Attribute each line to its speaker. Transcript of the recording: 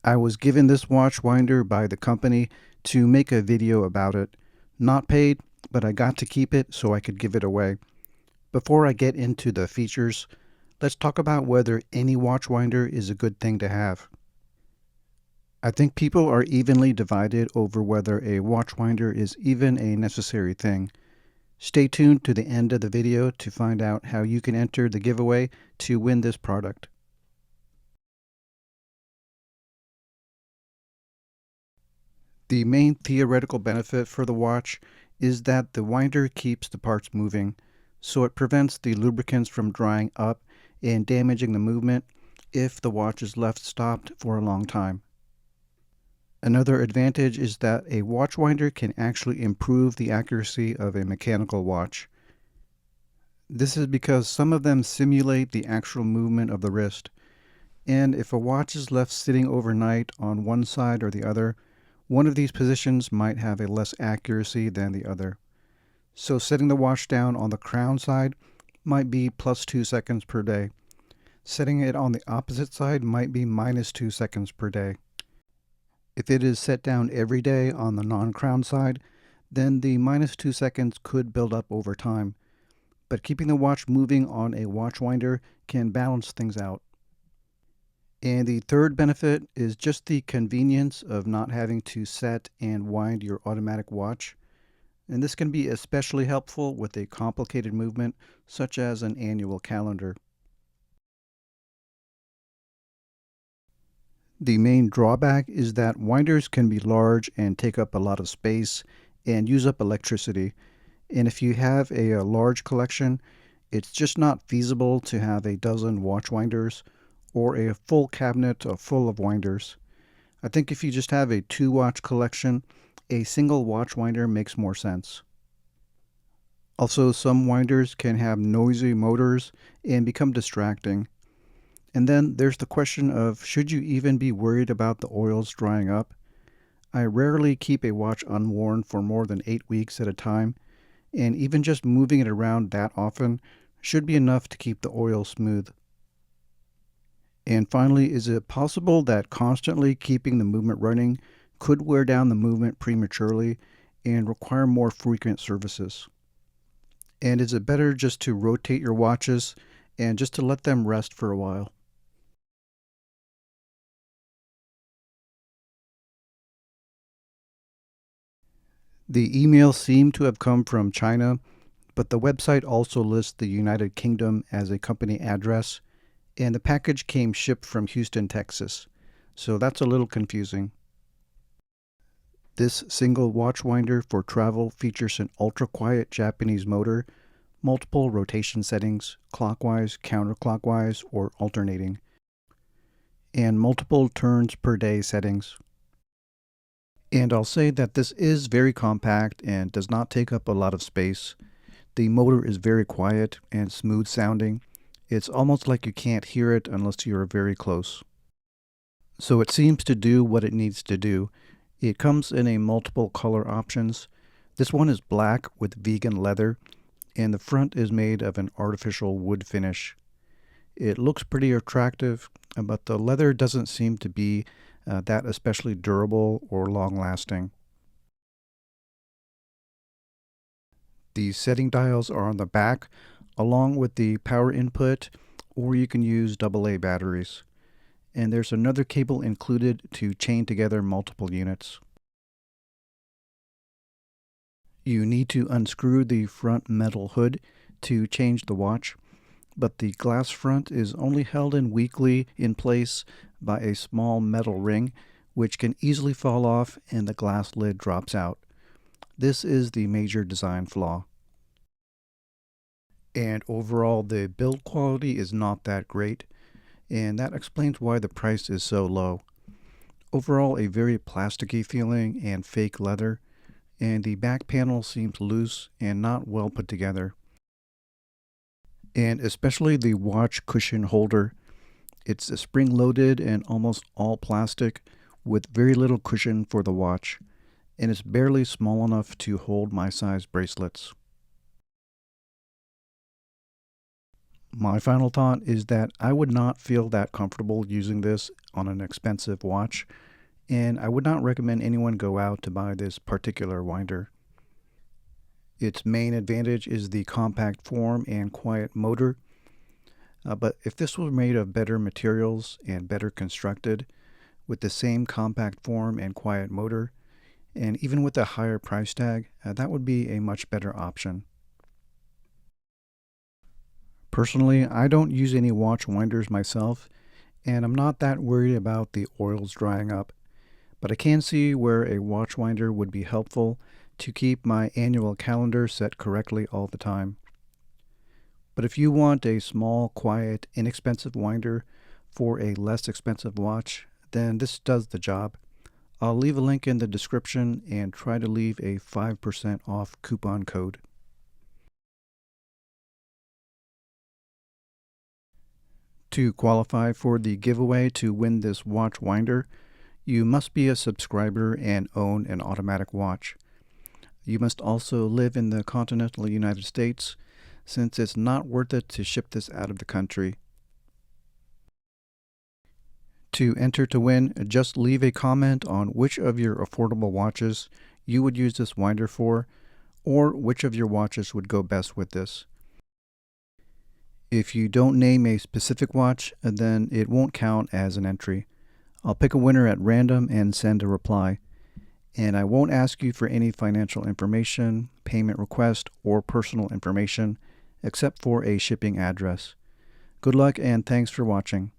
Speaker 1: I was given this watch winder by the company to make a video about it. Not paid, but I got to keep it so I could give it away. Before I get into the features, let's talk about whether any watch winder is a good thing to have. I think people are evenly divided over whether a watch winder is even a necessary thing. Stay tuned to the end of the video to find out how you can enter the giveaway to win this product. The main theoretical benefit for the watch is that the winder keeps the parts moving, so it prevents the lubricants from drying up and damaging the movement if the watch is left stopped for a long time. Another advantage is that a watch winder can actually improve the accuracy of a mechanical watch. This is because some of them simulate the actual movement of the wrist, and if a watch is left sitting overnight on one side or the other, one of these positions might have a less accuracy than the other. So setting the watch down on the crown side might be plus 2 seconds per day. Setting it on the opposite side might be minus 2 seconds per day. If it is set down every day on the non-crown side, then the minus 2 seconds could build up over time. But keeping the watch moving on a watch winder can balance things out. And the third benefit is just the convenience of not having to set and wind your automatic watch. And this can be especially helpful with a complicated movement such as an annual calendar. The main drawback is that winders can be large and take up a lot of space and use up electricity. And if you have a large collection, it's just not feasible to have a dozen watch winders or a full cabinet full of winders. I think if you just have a 2-watch collection, a single watch winder makes more sense. Also, some winders can have noisy motors and become distracting. And then there's the question of, should you even be worried about the oils drying up? I rarely keep a watch unworn for more than 8 weeks at a time, and even just moving it around that often should be enough to keep the oil smooth. And finally, is it possible that constantly keeping the movement running could wear down the movement prematurely and require more frequent services? And is it better just to rotate your watches and just to let them rest for a while? The email seemed to have come from China, but the website also lists the United Kingdom as a company address, and the package came shipped from Houston, Texas. So that's a little confusing. This single watch winder for travel features an ultra-quiet Japanese motor, multiple rotation settings, clockwise, counterclockwise, or alternating, and multiple turns per day settings. And I'll say that this is very compact and does not take up a lot of space. The motor is very quiet and smooth sounding. It's almost like you can't hear it unless you're very close. So it seems to do what it needs to do. It comes in a multiple color options. This one is black with vegan leather, and the front is made of an artificial wood finish. It looks pretty attractive, but the leather doesn't seem to be that especially durable or long-lasting. The setting dials are on the back, along with the power input, or you can use AA batteries. And there's another cable included to chain together multiple units. You need to unscrew the front metal hood to change the watch, but the glass front is only held in weakly in place by a small metal ring, which can easily fall off and the glass lid drops out. This is the major design flaw. And overall, the build quality is not that great, and that explains why the price is so low. Overall, a very plasticky feeling and fake leather, and the back panel seems loose and not well put together. And especially the watch cushion holder. It's spring-loaded and almost all plastic with very little cushion for the watch, and it's barely small enough to hold my size bracelets. My final thought is that I would not feel that comfortable using this on an expensive watch, and I would not recommend anyone go out to buy this particular winder. Its main advantage is the compact form and quiet motor, but if this was made of better materials and better constructed, with the same compact form and quiet motor, and even with a higher price tag, that would be a much better option. Personally, I don't use any watch winders myself, and I'm not that worried about the oils drying up, but I can see where a watch winder would be helpful to keep my annual calendar set correctly all the time. But if you want a small, quiet, inexpensive winder for a less expensive watch, then this does the job. I'll leave a link in the description and try to leave a 5% off coupon code. To qualify for the giveaway to win this watch winder, you must be a subscriber and own an automatic watch. You must also live in the continental United States, since it's not worth it to ship this out of the country. To enter to win, just leave a comment on which of your affordable watches you would use this winder for, or which of your watches would go best with this. If you don't name a specific watch, then it won't count as an entry. I'll pick a winner at random and send a reply. And I won't ask you for any financial information, payment request, or personal information, except for a shipping address. Good luck and thanks for watching.